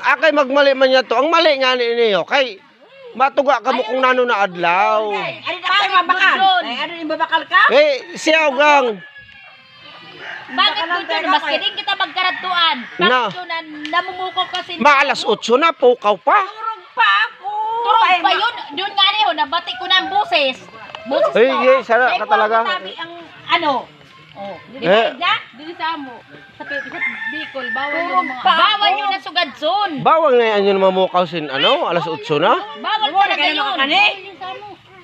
Akay magmali man yan to. Ang mali nga niyo. Kay matuga ka mo kung nano na adlaw. Ano na kayo mabakal? Ay, ano yung babakal ka? Siya gang. Bakit doon maski din kita magkaratuan? Na. Bakit doon na namumukaw kasi? Maalas 8 na, pukaw pa. Turog pa ako. Turog pa yun. Doon nga rin, nabati ko ng buses. Buses ko. Sana ka talaga. Sabi ang ano? Oh, di ba na? Dili sa amo. Sa Bicol, bawal yun mga. Bawal yun na sugadson. Bawal na yan yung mamukaw sin alas 8 na. Bawal talaga yun.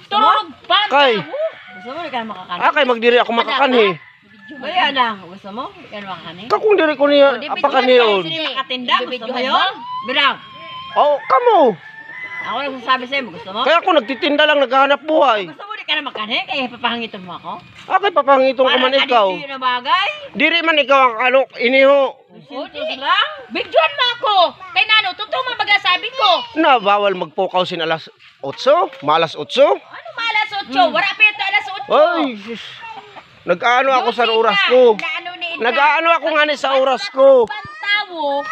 Turog pa. Kay. Gusto mo, di ka na makakanin. Kay magdiri ako makakanhi. Kaya na, gusto mo? Di ka na makakanin. Kakung diri ko niya apakanhi yun. Hindi makatinda, gusto mo yun? Birang. Kamo. Ako nagsasabi sa'yo, gusto mo? Kaya ako nagtitinda lang, naghahanap buhay. Gusto mo, di ka na makakanin, kaya papahangitan mo ako? Akay papangitong ka man ikaw. Parang na bagay. Diri man ikaw ang iniho. Sintos lang. Bigyan mo ako. Kay nano, totoo man magasabi ko. Na bawal magpukaw sin alas 8, malas 8. Ano malas 8? Wala pa ito alas 8. Ay, nag-aano ako sa oras ko. Nag-aano ako nga ni sa oras ko. Pantawo.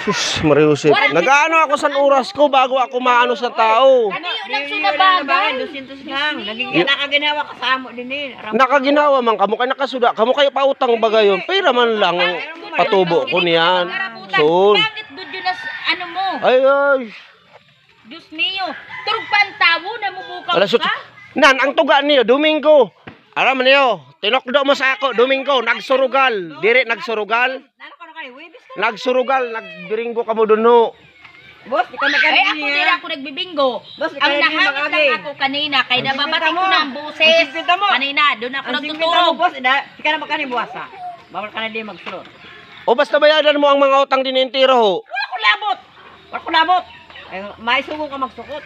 Sus, Mariusip. Nag-aano ako sa oras ko bago ako maano sa tao. Ano yun ang sunabagan? 200 lang. Naging nakaginawa ka sa amo din eh. Nakaginawa man kamo kay nakasuda. Kamo kayo pautang baga yun. Pera man lang ang patubo ko niyan. Soon. Bakit doon yun ano mo? Ay. Diyos mio. Turog pantawo, namumukaw Alas ka? Nan, ang tuga niyo, Domingo. Alam niyo, tinokdo mo sa ako, Domingo, nagsurugal. Diri nagsurugal. Nano ka na kayo? Webis ka? Nagsurugal, nagbiringgo ka mo doon no. Boss, di ka magkanin Ay, ako din ako nagbibingo. Boss, Ang ikaw nahangit naging lang ako kanina, kay nababati ko ng buses. Ang sipita mo. Kanina, doon ako Ang singpita mo, nagtuturog. boss, di ka na magkanin buwasa. Bawal ka na din magsulot. O basta bayadan mo ang mga utang din entero ho. Wala ko labot! Wala ko labot! Ay, maisugo ka magsukot.